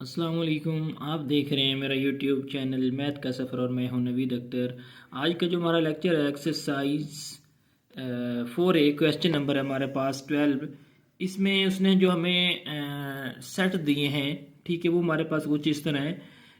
अस्सलाम वालेकुम। आप देख रहे हैं मेरा यूट्यूब चैनल मैथ का सफ़र और मैं हूं नवीद अख्तर। आज का जो हमारा लेक्चर है एक्सरसाइज 4A क्वेश्चन नंबर है हमारे पास 12। इसमें उसने जो हमें सेट दिए हैं, ठीक है, वो हमारे पास कुछ इस तरह है।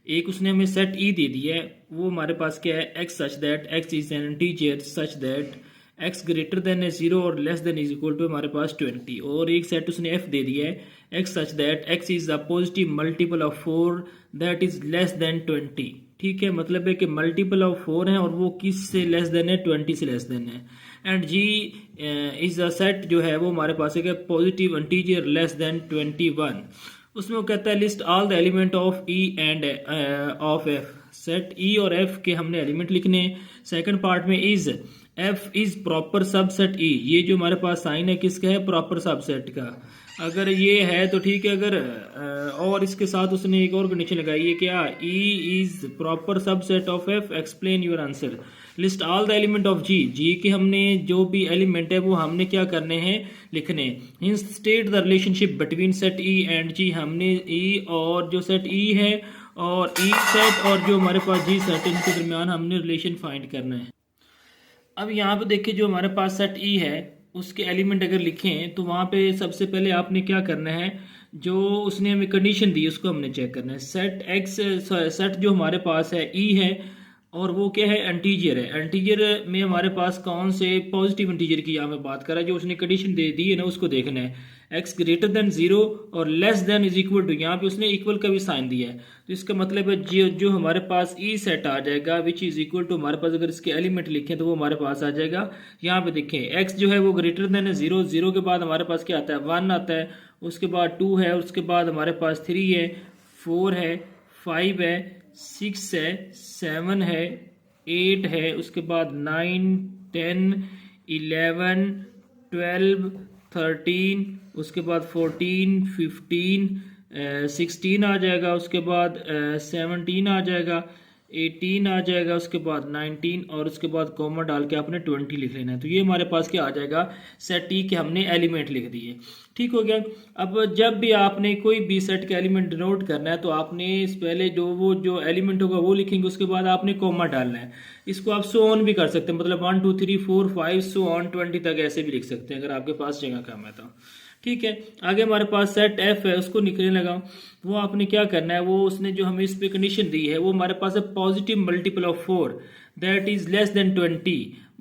एक उसने हमें सेट ई दे दिया है, वो हमारे पास क्या है, x such that x is an integer such that x greater than है 0 और less than is equal to हमारे पास 20। और एक सेट उसने एफ दे दिया है, x such that x is a positive multiple of 4 that is less than 20। ठीक है, मतलब है कि मल्टीपल ऑफ 4 है और वो किस से लेस देन है, 20 से लेस देन है। And G is a set जो है वो हमारे पास है पॉजिटिव इंटीजर लेस देन 21। उसमें वो कहता है list all the element of E and of F. Set E और एफ के हमने एलिमेंट लिखने। सेकंड पार्ट में is F is proper subset E. ये जो हमारे पास साइन है किसका है, प्रॉपर सबसेट का। अगर ये है तो ठीक है, अगर और इसके साथ उसने एक और कंडीशन लगाई है, क्या, E is proper subset of F, explain your answer. List all the element of G. G के हमने जो भी एलिमेंट है वो हमने क्या करने हैं, लिखने। Hence state the relationship between set E and G. हमने ई और जो सेट ई है और ई सेट और जो हमारे पास जी सेट है, इनके दरमियान हमने रिलेशन फाइंड करना है। अब यहाँ पे देखिए, जो हमारे पास सेट ई है उसके एलिमेंट अगर लिखें तो वहाँ पे सबसे पहले आपने क्या करना है, जो उसने हमें कंडीशन दी उसको हमने चेक करना है। सेट एक्स, सेट जो हमारे पास है ई है और वो क्या है, इंटीजर है। इंटीजर में हमारे पास कौन से पॉजिटिव इंटीजर की यहाँ पे बात कर रहा है, जो उसने कंडीशन दे दी है ना, उसको देखना है। एक्स ग्रेटर देन 0 और less than is equal to, यहाँ पे उसने इक्वल का भी साइन दिया है, तो इसका मतलब है जो हमारे पास ई सेट आ जाएगा विच इज इक्वल टू, हमारे पास अगर इसके एलिमेंट लिखें तो वो हमारे पास आ जाएगा। यहाँ पे देखें एक्स जो है वो ग्रेटर देन है 0, 0 के बाद हमारे पास क्या आता है, 1 आता है, उसके बाद 2 है, उसके बाद हमारे पास 3 है, 4 है, 5 है, 6 है, 7 है, 8 है, उसके बाद 9, 10, 11, 12, 13, उसके बाद 14, 15, 16 आ जाएगा, उसके बाद 17 आ जाएगा, 18 आ जाएगा, उसके बाद 19 और उसके बाद कॉमा डाल के आपने 20 लिख लेना है। तो ये हमारे पास क्या आ जाएगा, सेट टी के हमने एलिमेंट लिख दिए। ठीक हो गया। अब जब भी आपने कोई भी सेट के एलिमेंट डिनोट करना है तो आपने इस पहले जो एलिमेंट होगा वो लिखेंगे, उसके बाद आपने कॉमा डालना है। इसको आप सो ऑन भी कर सकते हैं, मतलब 1 2 3 4 5 सो ऑन 20 तक ऐसे भी लिख सकते हैं अगर आपके पास जगह कम है तो। ठीक है, आगे हमारे पास सेट एफ है, उसको निकलने लगा। वो आपने क्या करना है, वो उसने जो हमें इस पे कंडीशन दी है वो हमारे पास है positive multiple of 4 that is less than 20।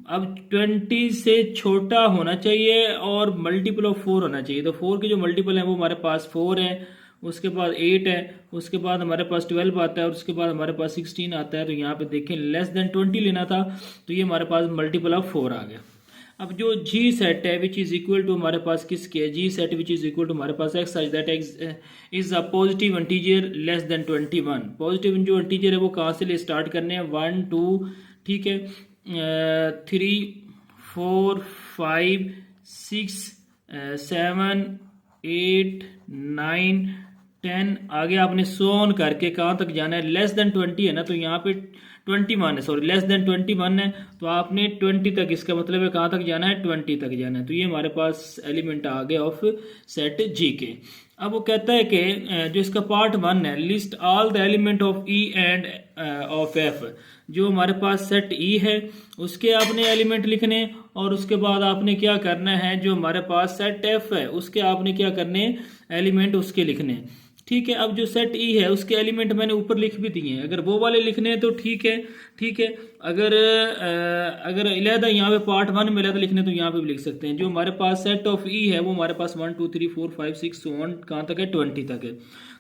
अब 20 से छोटा होना चाहिए और मल्टीपल ऑफ 4 होना चाहिए। तो 4 के जो मल्टीपल है वो हमारे पास 4 है, उसके बाद 8 है, उसके बाद हमारे पास 12 आता है और उसके बाद हमारे पास 16 आता है। तो यहाँ पे देखें लेस देन 20 लेना था, तो ये हमारे पास मल्टीपल ऑफ 4 आ गया। अब जो जी सेट है विच इज इक्वल टू हमारे पास किसके है, G set which is equal to हमारे पास x such that x is a positive integer less than 21। Positive जो इंटीजर है वो कहाँ से ले स्टार्ट करने हैं, 1 2, ठीक है, 3 4 5 6 7 8 9 10, आगे आपने सो ऑन करके कहाँ तक जाना है, लेस देन 20 है ना, तो यहाँ पे 21 है, सॉरी लेस देन 21 है, तो आपने 20 तक, इसका मतलब है कहाँ तक जाना है, 20 तक जाना है। तो ये हमारे पास एलिमेंट आ गया ऑफ सेट जी के। अब वो कहता है कि जो इसका पार्ट 1 है, list all the element of E and of F. जो हमारे पास सेट ई है उसके आपने एलिमेंट लिखने और उसके बाद आपने क्या करना है, जो हमारे पास सेट एफ है उसके आपने क्या करने, एलिमेंट उसके लिखने। ठीक है, अब जो सेट ई है उसके एलिमेंट मैंने ऊपर लिख भी दिए हैं, अगर वो वाले लिखने हैं तो ठीक है। ठीक है, अगर अलहदा यहाँ पे पार्ट 1 में अलहदा लिखने तो यहाँ पे भी लिख सकते हैं। जो हमारे पास सेट ऑफ ई है वो हमारे पास 1 2 3 4 5 6 सो ऑन कहाँ तक है, 20 तक है।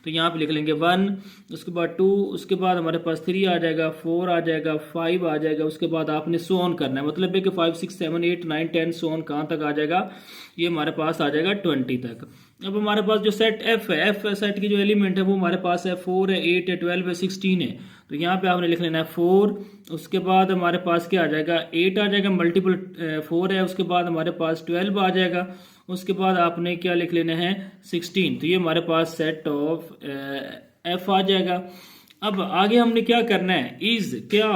तो यहाँ पे लिख लेंगे 1, उसके बाद 2, उसके बाद हमारे पास 3 आ जाएगा, 4 आ जाएगा, 5 आ जाएगा, उसके बाद आपने सो ऑन करना है, मतलब है कि 5 6 7 8 9 10 सो ऑन कहाँ तक आ जाएगा, ये हमारे पास आ जाएगा 20 तक। अब हमारे पास जो सेट एफ है, एफ सेट की जो एलिमेंट है वो हमारे पास है 4 है, 8 है, 12 है, 16 है। तो यहाँ पे आपने लिख लेना है 4, उसके बाद हमारे पास क्या आ जाएगा, 8 आ जाएगा, मल्टीपल 4 है, उसके बाद हमारे पास 12 आ जाएगा, उसके बाद आपने क्या लिख लेना है, 16। तो ये हमारे पास सेट ऑफ एफ आ जाएगा। अब आगे हमने क्या करना है, इज, क्या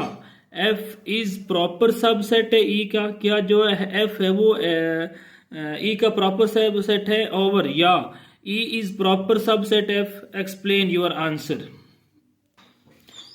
एफ इज प्रॉपर सबसेट है ई का, क्या जो एफ है वो ई का प्रॉपर सबसेट है ओवर, या ई is proper subset F, explain your answer.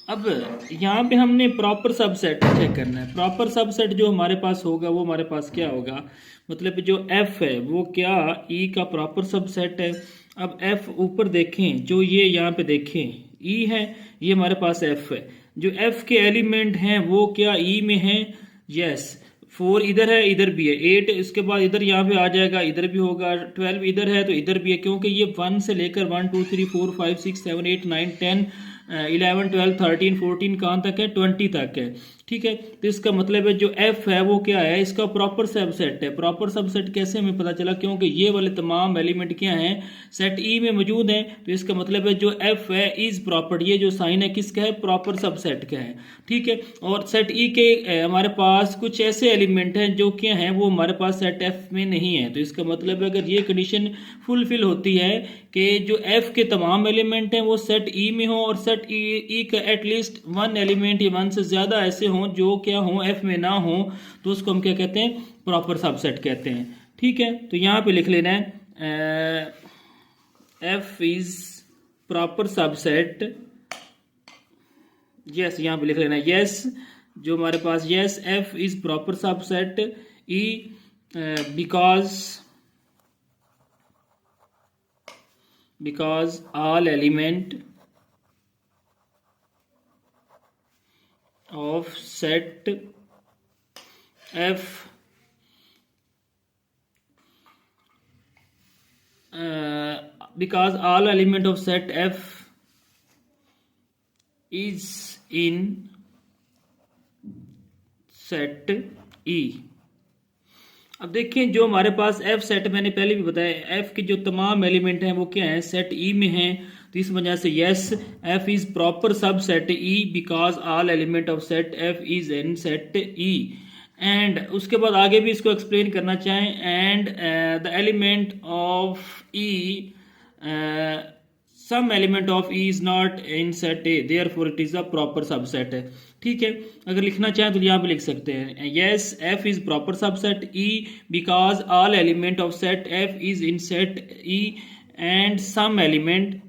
अब यहाँ पे हमने प्रॉपर सबसेट चेक करना है। प्रॉपर सबसेट जो हमारे पास होगा वो हमारे पास क्या होगा, मतलब जो एफ है वो क्या ई का प्रॉपर सबसेट है। अब एफ ऊपर देखें, जो ये यहाँ पे देखें ई है, ये हमारे पास एफ है। जो एफ के एलिमेंट हैं वो क्या ई में हैं, यस। 4 इधर है, इधर भी है, 8 इसके बाद इधर यहाँ पे आ जाएगा, इधर भी होगा, 12 इधर है तो इधर भी है, क्योंकि ये 1 से लेकर 1 2 3 4 5 6 7 8 9 10 11 12 13 14 कहाँ तक है, 20 तक है। ठीक है, तो इसका मतलब है जो एफ है वो क्या है, इसका प्रॉपर सबसेट है। प्रॉपर सबसेट कैसे हमें पता चला, क्योंकि ये वाले तमाम एलिमेंट क्या हैं, सेट ई में मौजूद हैं। तो इसका मतलब है जो एफ है इज प्रॉपर, ये जो साइन है किसका है, प्रॉपर सबसेट का है। ठीक है, और सेट ई के हमारे पास कुछ ऐसे एलिमेंट हैं जो क्या हैं, वो हमारे पास सेट एफ में नहीं है। तो इसका मतलब है अगर ये कंडीशन फुलफिल होती है कि जो एफ के तमाम एलिमेंट हैं वो सेट ई में हो और सेट ई का एटलीस्ट 1 एलिमेंट या 1 से ज़्यादा ऐसे हों जो क्या हों एफ में ना हो, तो उसको हम क्या कहते हैं, प्रॉपर सबसेट कहते हैं। ठीक है, तो यहाँ पे लिख लेना है F is proper subset, yes. यहाँ पे लिख लेना है यस, जो हमारे पास yes F is proper subset E because all element of set F because all element of set F is in set E। अब देखिए जो हमारे पास एफ सेट, मैंने पहले भी बताया एफ के जो तमाम एलिमेंट हैं वो क्या हैं, सेट ई में हैं। तो इस वजह से yes F is proper subset E because all element of set F is in set E. एंड उसके बाद आगे भी इसको एक्सप्लेन करना चाहें, and the element of E some element of E is not in set A, therefore it is a proper subset है। ठीक है, अगर लिखना चाहें तो यहाँ पे लिख सकते हैं yes F is proper subset E because all element of set F is in set E and some element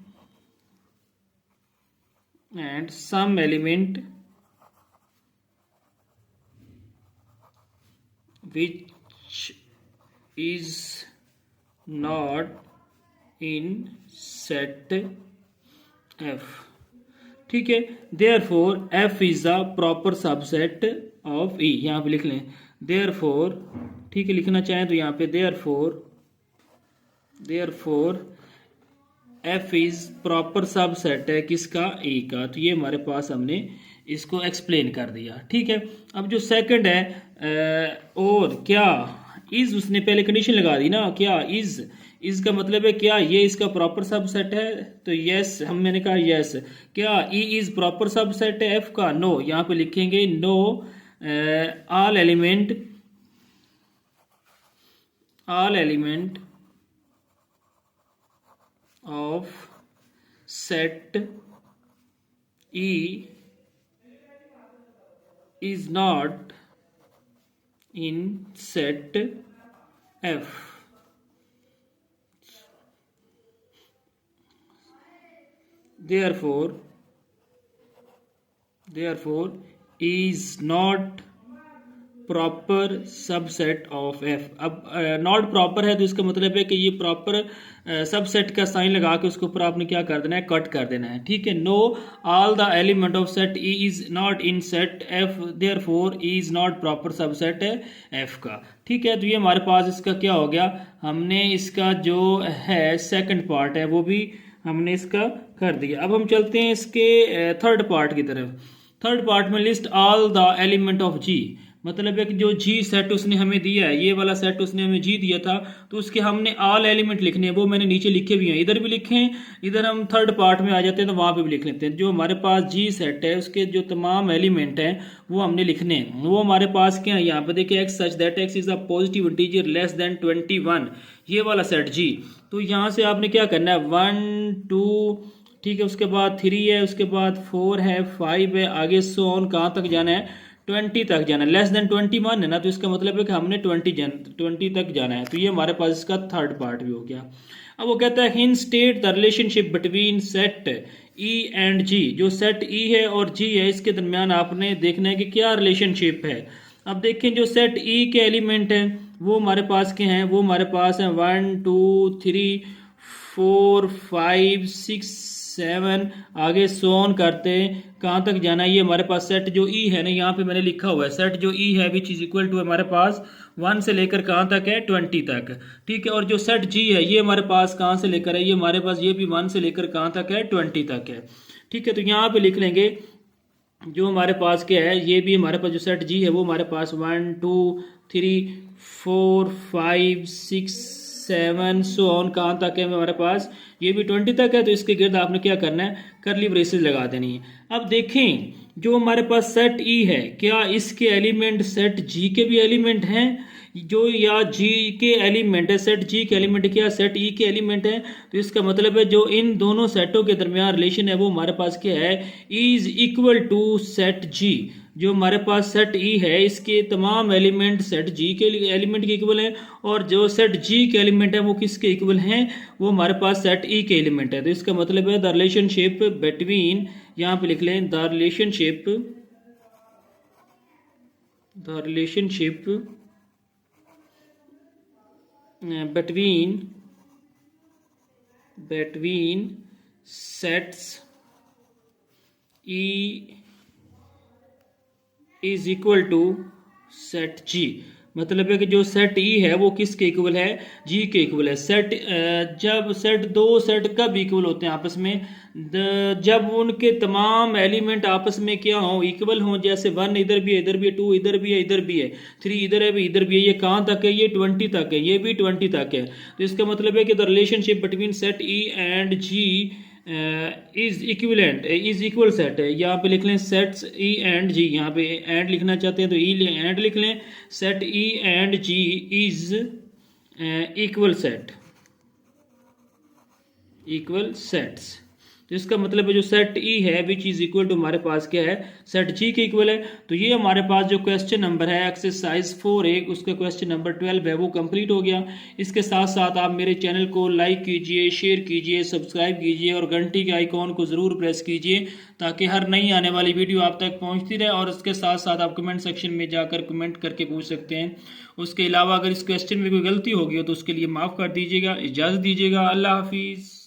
which is not in set F। ठीक है, therefore F is a proper subset of E। यहाँ पे लिख लें therefore, ठीक है, लिखना चाहें तो यहाँ पे therefore F is proper subset है किसका, E का। तो ये हमारे पास हमने इसको एक्सप्लेन कर दिया। ठीक है, अब जो सेकंड है और क्या इज, उसने पहले कंडीशन लगा दी ना, क्या इज का मतलब है क्या ये इसका प्रॉपर सबसेट है, तो यस मैंने कहा यस। क्या ई इज प्रॉपर सबसेट है एफ का, नो। यहाँ पे लिखेंगे know all element of set E is not in set F। Therefore is not proper subset of F. अब नॉट प्रॉपर है तो इसका मतलब है कि ये प्रॉपर सबसेट का साइन लगा के उसके ऊपर आपने क्या कर देना है, कट कर देना है। ठीक है, know all the element of set E is not in set F, therefore E is not proper subset है एफ का। ठीक है, तो ये हमारे पास इसका क्या हो गया, हमने इसका जो है सेकंड पार्ट है वो भी हमने इसका कर दिया। अब हम चलते हैं इसके थर्ड पार्ट की तरफ। थर्ड पार्ट में list all the element of G, मतलब है कि जो जी सेट उसने हमें दिया है, ये वाला सेट उसने हमें जी दिया था, तो उसके हमने ऑल एलिमेंट लिखने हैं, वो मैंने नीचे लिखे भी हैं, इधर भी लिखे हैं, इधर हम थर्ड पार्ट में आ जाते हैं तो वहाँ पे भी लिख लेते हैं। जो हमारे पास जी सेट है उसके जो तमाम एलिमेंट हैं वो हमने लिखने हैं। वो हमारे पास क्या है, यहाँ पे देखिए x such that x is a positive integer less than 21, ये वाला सेट जी। तो यहाँ से आपने क्या करना है 1 2, ठीक है, उसके बाद 3 है, उसके बाद 4 है, 5 है, आगे सो ऑन कहाँ तक जाना है, 20 तक जाना है। लेस देन 21 है ना, तो इसका मतलब है कि हमने 20 तक जाना है। तो ये हमारे पास इसका थर्ड पार्ट भी हो गया। अब वो कहता है hence state the relationship between set E and G. जो सेट ई है और जी है इसके दरमियान आपने देखना है कि क्या रिलेशनशिप है। अब देखें जो सेट ई के एलिमेंट हैं वो हमारे पास के हैं, वो हमारे पास हैं 1 2 3 4 5 6 7, आगे सोन करते कहाँ तक जाना है। ये हमारे पास सेट जो ई है ना, यहाँ पे मैंने लिखा हुआ है सेट जो ई है विच इज इक्वल टू हमारे पास 1 से लेकर कहाँ तक है 20 तक, ठीक है। और जो सेट जी है ये हमारे पास कहाँ से लेकर है, ये हमारे पास ये भी 1 से लेकर कहाँ तक है 20 तक है, ठीक है। तो यहाँ पे लिख लेंगे जो हमारे पास क्या है, ये भी हमारे पास जो सेट जी है वो हमारे पास 1 2 3 4 5 6 7 सो ऑन कहाँ तक है हमारे पास, ये भी 20 तक है। तो इसके गिर्द आपने क्या करना है, करली ब्रेसेस लगा देनी है। अब देखें जो हमारे पास सेट ई है क्या इसके एलिमेंट सेट जी के भी एलिमेंट हैं, जो या जी के एलिमेंट है सेट जी के एलिमेंट क्या सेट ई के एलिमेंट है। तो इसका मतलब है जो इन दोनों सेटों के दरमियान रिलेशन है वो हमारे पास क्या है, इज इक्वल टू सेट जी। जो हमारे पास सेट ई है इसके तमाम एलिमेंट सेट जी के एलिमेंट के इक्वल हैं, और जो सेट जी के एलिमेंट है वो किसके इक्वल हैं, वो हमारे पास सेट ई के एलिमेंट है। तो इसका मतलब है द रिलेशनशिप बिटवीन, यहाँ पे लिख लें the relationship between sets E is equal to set G. मतलब है कि जो सेट ई है वो किसके इक्वल है, जी के इक्वल है। सेट जब सेट दो सेट कब इक्वल होते हैं आपस में, जब उनके तमाम एलिमेंट आपस में क्या हो, इक्वल हों। जैसे 1 इधर भी है, इधर भी है, 2 इधर भी है, इधर भी है, 3 इधर है, इधर भी है। ये कहाँ तक है, ये 20 तक है, ये भी 20 तक है। तो इसका मतलब है कि the relationship between set E and G is equal set है। यहाँ पे लिख लें सेट्स ई एंड जी, यहाँ पे एंड लिखना चाहते हैं तो ई एंड लिख लें, set E and G is equal sets. तो इसका मतलब है जो सेट ई है विच इज इक्वल टू हमारे पास क्या है, सेट जी के इक्वल है। तो ये हमारे पास जो क्वेश्चन नंबर है एक्सरसाइज 4A उसका क्वेश्चन नंबर 12 है वो कंप्लीट हो गया। इसके साथ साथ आप मेरे चैनल को लाइक कीजिए, शेयर कीजिए, सब्सक्राइब कीजिए और घंटी के आइकॉन को ज़रूर प्रेस कीजिए ताकि हर नई आने वाली वीडियो आप तक पहुँचती रहे। और उसके साथ साथ आप कमेंट सेक्शन में जाकर कमेंट करके पूछ सकते हैं। उसके अलावा अगर इस क्वेश्चन में कोई गलती होगी तो उसके लिए माफ़ कर दीजिएगा, इजाज़त दीजिएगा। अल्लाह हाफिज़।